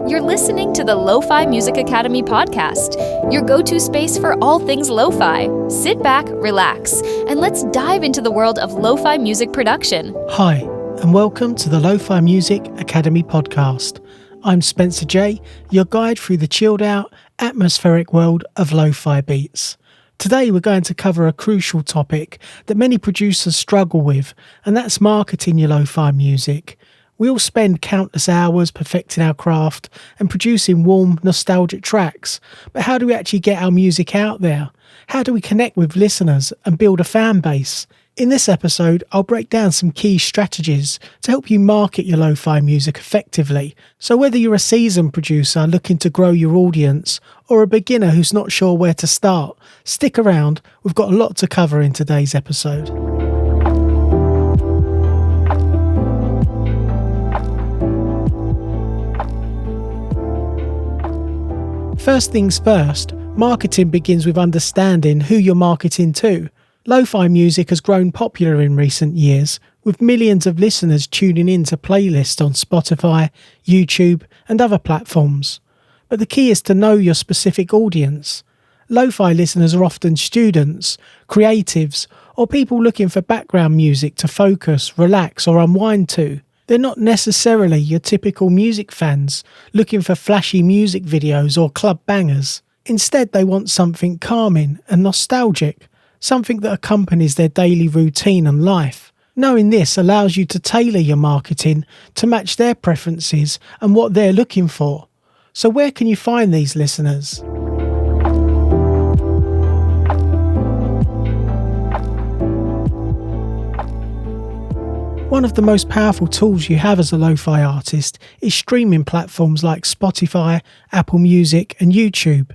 You're listening to the Lofi Music Academy podcast, your go-to space for all things lo-fi. Sit back, relax, and let's dive into the world of lo-fi music production. Hi, and welcome to the Lofi Music Academy podcast. I'm Spencer J, your guide through the chilled-out, atmospheric world of lo-fi beats. Today we're going to cover a crucial topic that many producers struggle with, and that's marketing your lo-fi music. We all spend countless hours perfecting our craft and producing warm, nostalgic tracks, but how do we actually get our music out there? How do we connect with listeners and build a fan base? In this episode, I'll break down some key strategies to help you market your lo-fi music effectively. So whether you're a seasoned producer looking to grow your audience or a beginner who's not sure where to start, stick around, we've got a lot to cover in today's episode. First things first, marketing begins with understanding who you're marketing to. Lo-fi music has grown popular in recent years, with millions of listeners tuning in to playlists on Spotify, YouTube, and other platforms. But the key is to know your specific audience. Lo-fi listeners are often students, creatives, or people looking for background music to focus, relax, or unwind to. They're not necessarily your typical music fans looking for flashy music videos or club bangers. Instead, they want something calming and nostalgic, something that accompanies their daily routine and life. Knowing this allows you to tailor your marketing to match their preferences and what they're looking for. So where can you find these listeners? One of the most powerful tools you have as a lo-fi artist is streaming platforms like Spotify, Apple Music, and YouTube.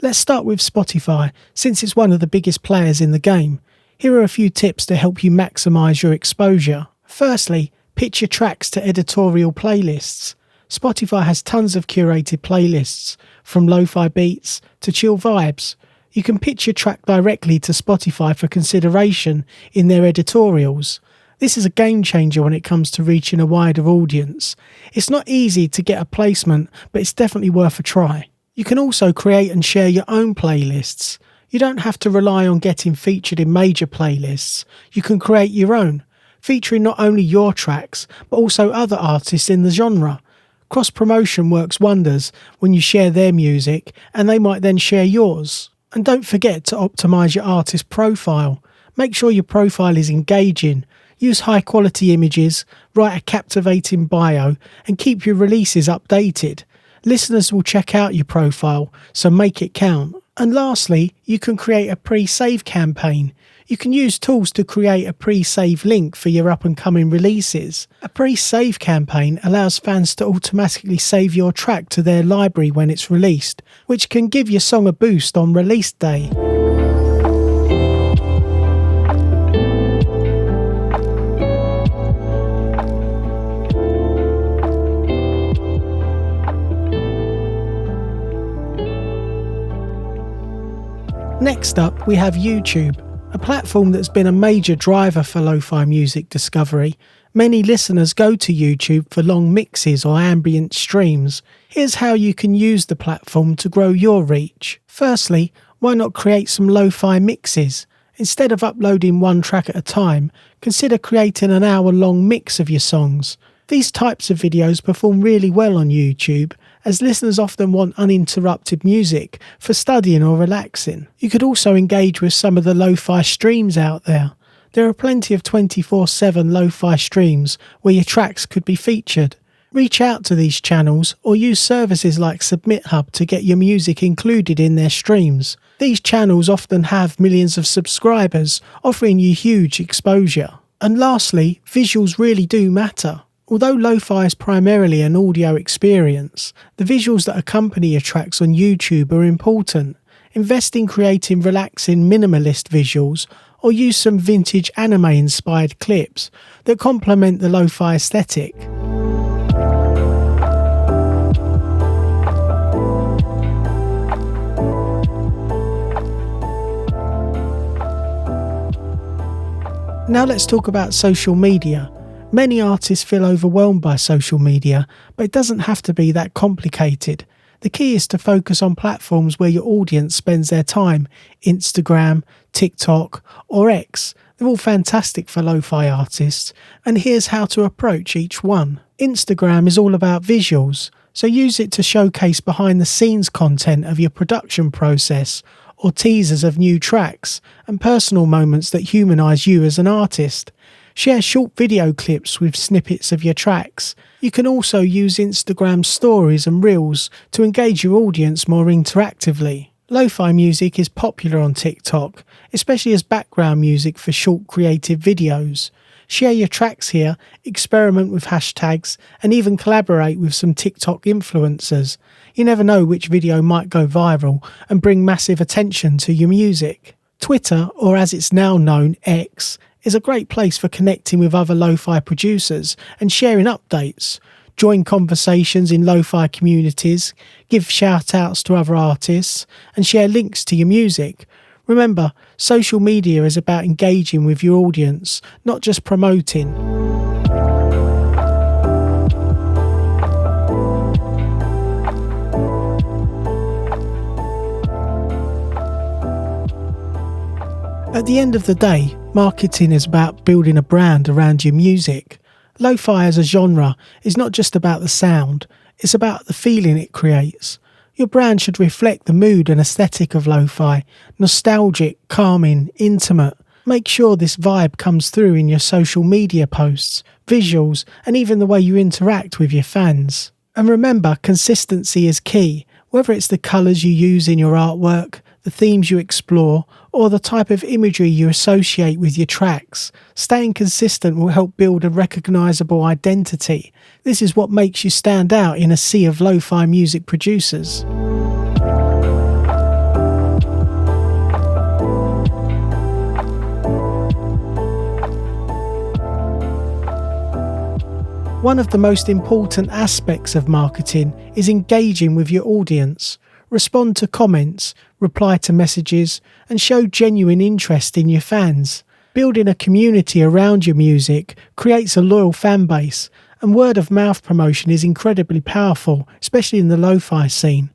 Let's start with Spotify, since it's one of the biggest players in the game. Here are a few tips to help you maximise your exposure. Firstly, pitch your tracks to editorial playlists. Spotify has tons of curated playlists, from lo-fi beats to chill vibes. You can pitch your track directly to Spotify for consideration in their editorials. This is a game changer when it comes to reaching a wider audience. It's not easy to get a placement, but it's definitely worth a try. You can also create and share your own playlists. You don't have to rely on getting featured in major playlists. You can create your own, featuring not only your tracks, but also other artists in the genre. Cross-promotion works wonders when you share their music, and they might then share yours. And don't forget to optimise your artist profile. Make sure your profile is engaging. Use high-quality images, write a captivating bio, and keep your releases updated. Listeners will check out your profile, so make it count. And lastly, you can create a pre-save campaign. You can use tools to create a pre-save link for your up-and-coming releases. A pre-save campaign allows fans to automatically save your track to their library when it's released, which can give your song a boost on release day. Next up, we have YouTube, a platform that's been a major driver for lo-fi music discovery. Many listeners go to YouTube for long mixes or ambient streams. Here's how you can use the platform to grow your reach. Firstly, why not create some lo-fi mixes? Instead of uploading one track at a time, consider creating an hour-long mix of your songs. These types of videos perform really well on YouTube, as listeners often want uninterrupted music for studying or relaxing. You could also engage with some of the lo-fi streams out there. There are plenty of 24/7 lo-fi streams where your tracks could be featured. Reach out to these channels or use services like SubmitHub to get your music included in their streams. These channels often have millions of subscribers, offering you huge exposure. And lastly, visuals really do matter. Although lo-fi is primarily an audio experience, the visuals that accompany your tracks on YouTube are important. Invest in creating relaxing minimalist visuals or use some vintage anime-inspired clips that complement the lo-fi aesthetic. Now let's talk about social media. Many artists feel overwhelmed by social media, but it doesn't have to be that complicated. The key is to focus on platforms where your audience spends their time: Instagram, TikTok, or X. They're all fantastic for lo-fi artists, and here's how to approach each one. Instagram is all about visuals, so use it to showcase behind-the-scenes content of your production process, or teasers of new tracks, and personal moments that humanise you as an artist. Share short video clips with snippets of your tracks. You can also use Instagram stories and reels to engage your audience more interactively. Lo-fi music is popular on TikTok, especially as background music for short creative videos. Share your tracks here, experiment with hashtags, and even collaborate with some TikTok influencers. You never know which video might go viral and bring massive attention to your music. Twitter, or as it's now known, X, is a great place for connecting with other lo-fi producers and sharing updates. Join conversations in lo-fi communities, give shout-outs to other artists, and share links to your music. Remember, social media is about engaging with your audience, not just promoting. At the end of the day, marketing is about building a brand around your music. Lo-fi as a genre is not just about the sound, it's about the feeling it creates. Your brand should reflect the mood and aesthetic of lo-fi: nostalgic, calming, intimate. Make sure this vibe comes through in your social media posts, visuals, and even the way you interact with your fans. And remember, consistency is key, whether it's the colours you use in your artwork, the themes you explore, or the type of imagery you associate with your tracks. Staying consistent will help build a recognisable identity. This is what makes you stand out in a sea of lo-fi music producers. One of the most important aspects of marketing is engaging with your audience. Respond to comments, reply to messages, and show genuine interest in your fans. Building a community around your music creates a loyal fan base, and word-of-mouth promotion is incredibly powerful, especially in the lo-fi scene.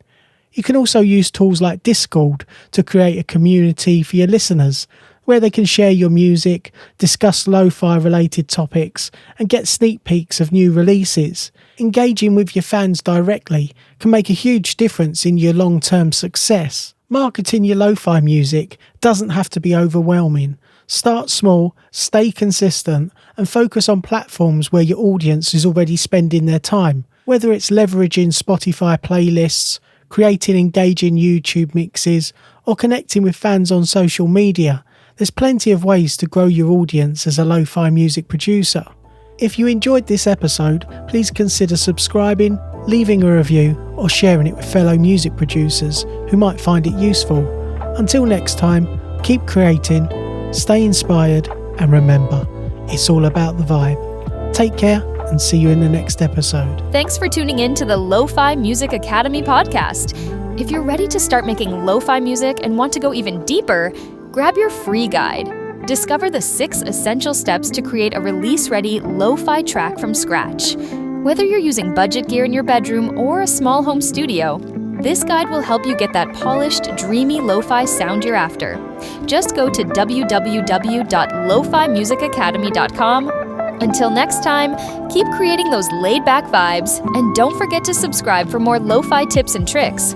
You can also use tools like Discord to create a community for your listeners, where they can share your music, discuss lo-fi related topics, and get sneak peeks of new releases. Engaging with your fans directly can make a huge difference in your long-term success. Marketing your lo-fi music doesn't have to be overwhelming. Start small, stay consistent, and focus on platforms where your audience is already spending their time. Whether it's leveraging Spotify playlists, creating engaging YouTube mixes, or connecting with fans on social media, there's plenty of ways to grow your audience as a lo-fi music producer. If you enjoyed this episode, please consider subscribing, leaving a review, or sharing it with fellow music producers who might find it useful. Until next time, keep creating, stay inspired, and remember, it's all about the vibe. Take care and see you in the next episode. Thanks for tuning in to the Lo-Fi Music Academy podcast. If you're ready to start making lo-fi music and want to go even deeper, grab your free guide. Discover the 6 essential steps to create a release-ready lo-fi track from scratch. Whether you're using budget gear in your bedroom or a small home studio, this guide will help you get that polished, dreamy lo-fi sound you're after. Just go to www.lofimusicacademy.com. Until next time, keep creating those laid-back vibes, and don't forget to subscribe for more lo-fi tips and tricks.